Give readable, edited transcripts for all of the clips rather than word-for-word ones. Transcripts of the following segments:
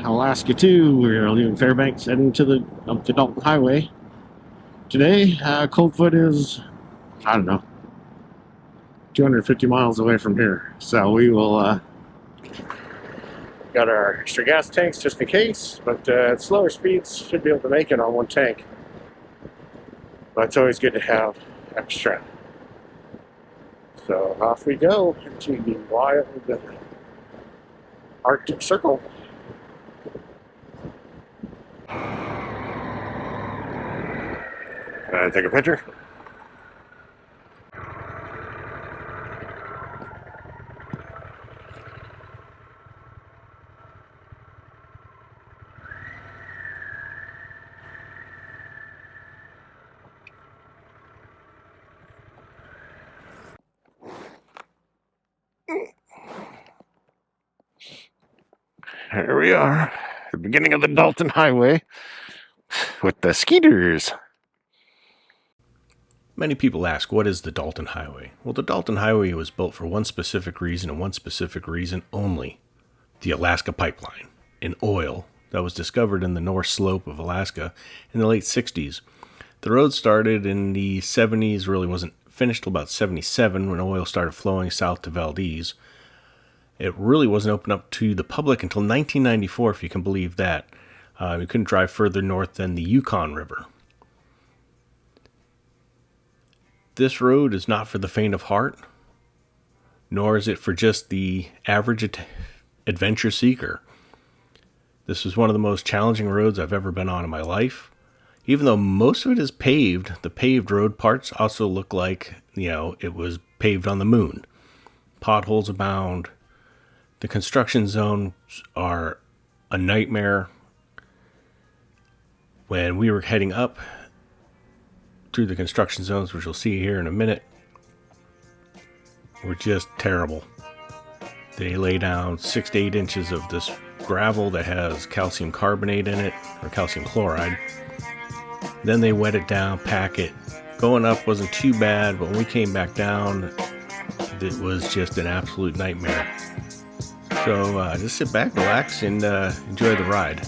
Alaska 2. We're leaving Fairbanks, heading to up to Dalton Highway. Today, Coldfoot is, I don't know, 250 miles away from here. So we will, got our extra gas tanks just in case, but at slower speeds, should be able to make it on one tank. But it's always good to have extra. So off we go into the wild Arctic Circle. Take a picture. Here we are, the beginning of the Dalton Highway with the skeeters. Many people ask, what is the Dalton Highway? Well, the Dalton Highway was built for one specific reason and one specific reason only. The Alaska Pipeline, an oil that was discovered in the North Slope of Alaska in the late 60s. The road started in the 70s, really wasn't finished till about 77 when oil started flowing south to Valdez. It really wasn't opened up to the public until 1994, if you can believe that. You couldn't drive further north than the Yukon River. This road is not for the faint of heart, nor is it for just the average adventure seeker. This was one of the most challenging roads I've ever been on in my life. Even though most of it is paved, the paved road parts also look like, it was paved on the moon. Potholes abound. The construction zones are a nightmare. When we were heading up through the construction zones, which you'll see here in a minute, were just terrible. They lay down 6 to 8 inches of this gravel that has calcium carbonate in it, or calcium chloride. Then they wet it down, pack it. Going up wasn't too bad, but when we came back down, it was just an absolute nightmare. So just sit back, relax, and enjoy the ride.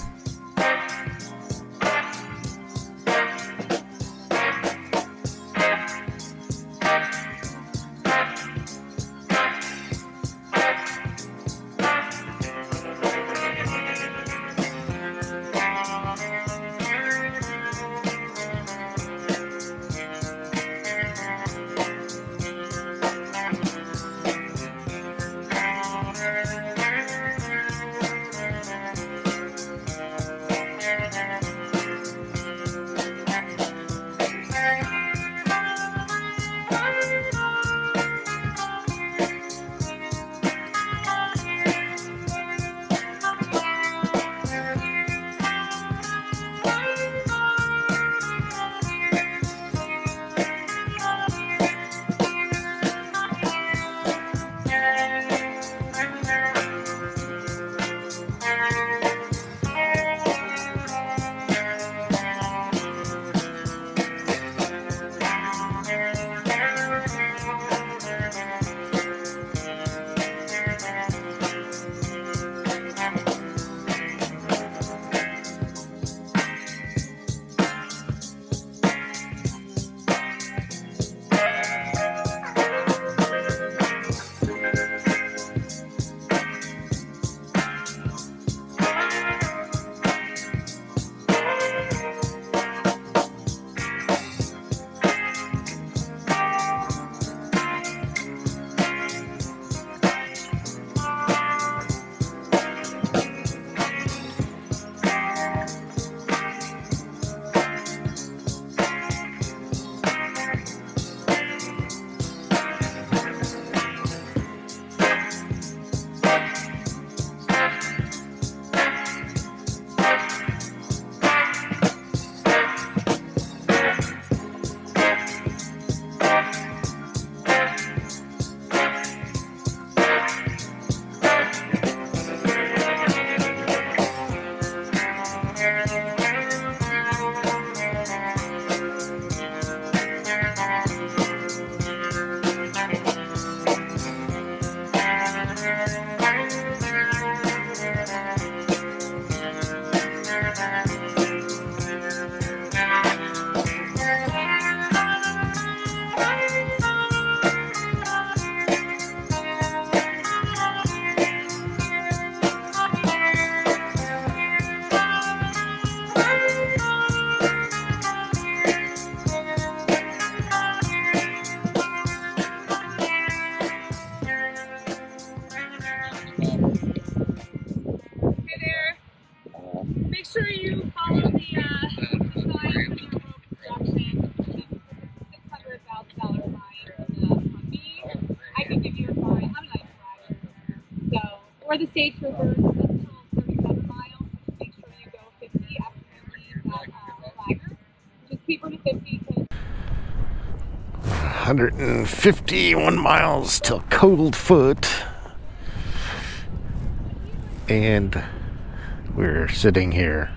sure you follow the signs when you rope construction. It's $600,000 fine for the puppy. I can give you a fine. I'm a nice flagger. So, or the state troopers, until 37 miles. Just make sure you go 50 after you leave that flagger. Just keep her to 50. 151 miles till Coldfoot. And we're sitting here.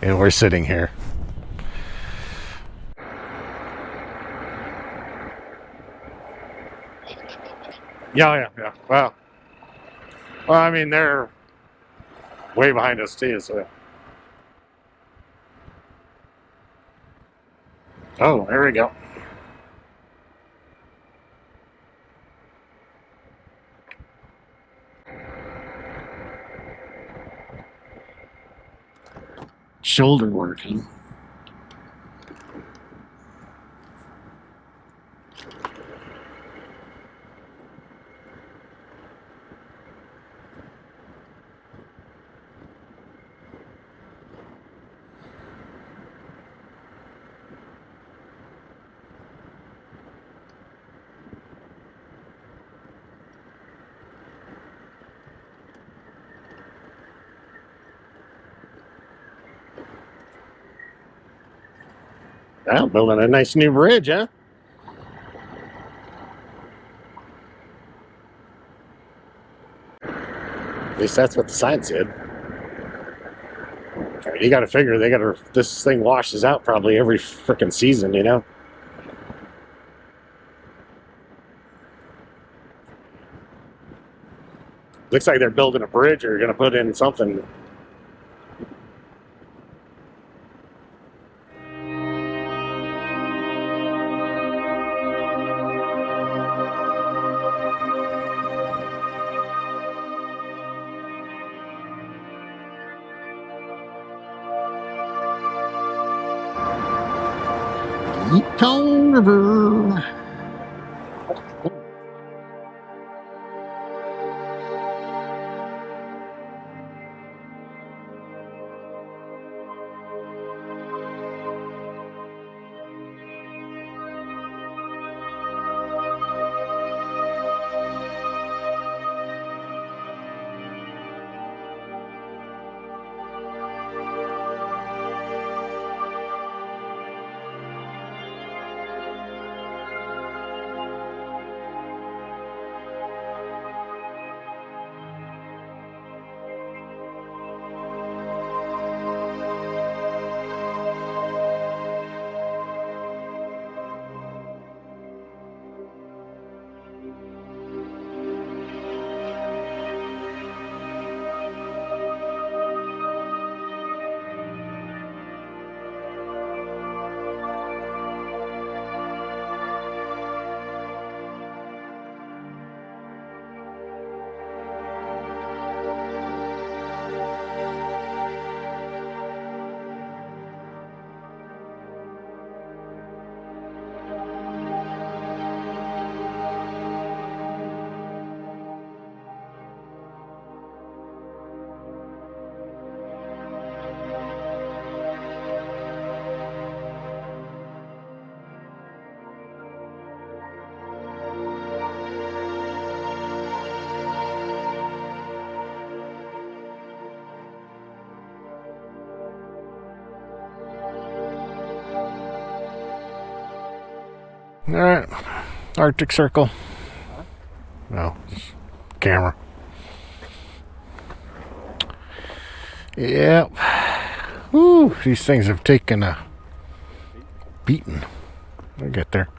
And we're sitting here. Yeah. Well, I mean, they're way behind us too, so. Oh, there we go. Shoulder working. Well, building a nice new bridge, huh? At least that's what the sign said. I mean, you got to figure this thing washes out probably every frickin' season, you know? Looks like they're building a bridge or going to put in something. Yukon River. All right, Arctic Circle. No, camera. Yep. Woo, these things have taken a beating. We'll get there.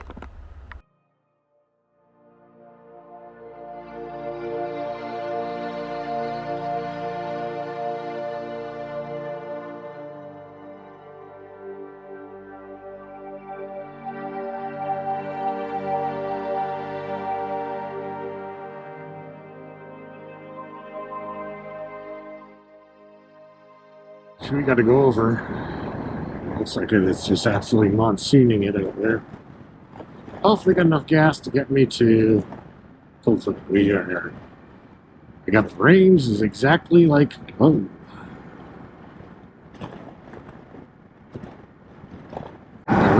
So we got to go over. Looks like it's just absolutely monsooning it out there. Hopefully, got enough gas to get me to Coldfoot. I got the range is exactly like home.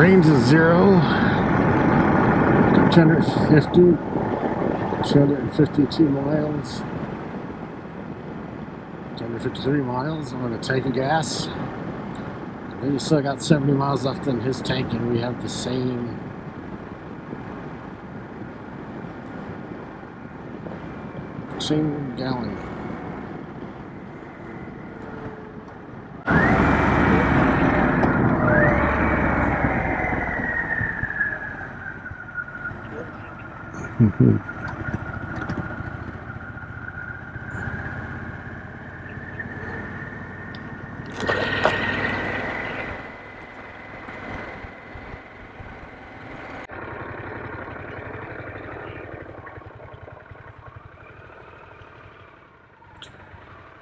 Range is 0. 252 miles. 253 miles on a tank of gas. And he's still got 70 miles left in his tank, and we have the same gallon.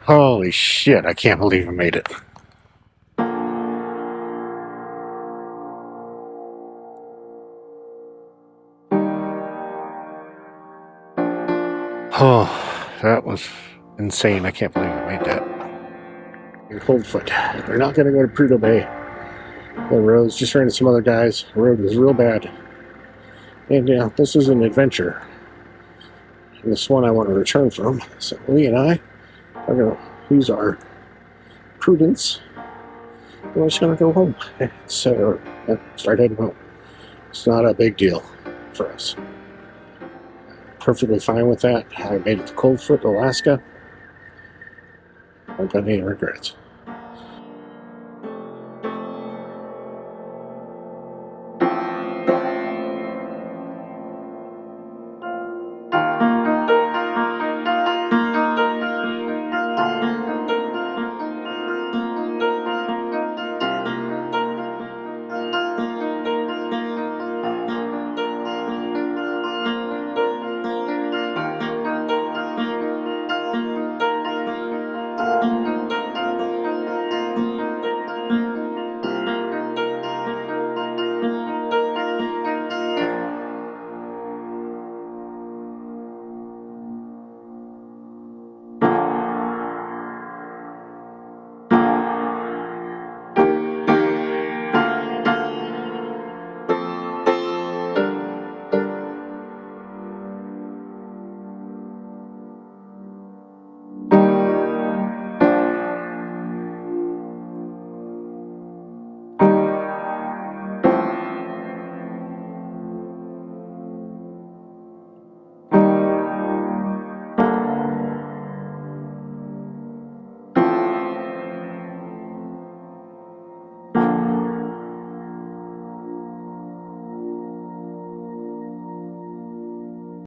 Holy shit, I can't believe I made it. Oh, that was insane. I can't believe I made that. In Coldfoot. They're not going to go to Prudhoe Bay. The roads, just ran into some other guys. The road was real bad. And yeah, this is an adventure. And this one I want to return from. So Lee and I are going to use our prudence. We're just going to go home. So, start heading home. It's not a big deal for us. Perfectly fine with that. I made it to Coldfoot, Alaska. I don't got any regrets.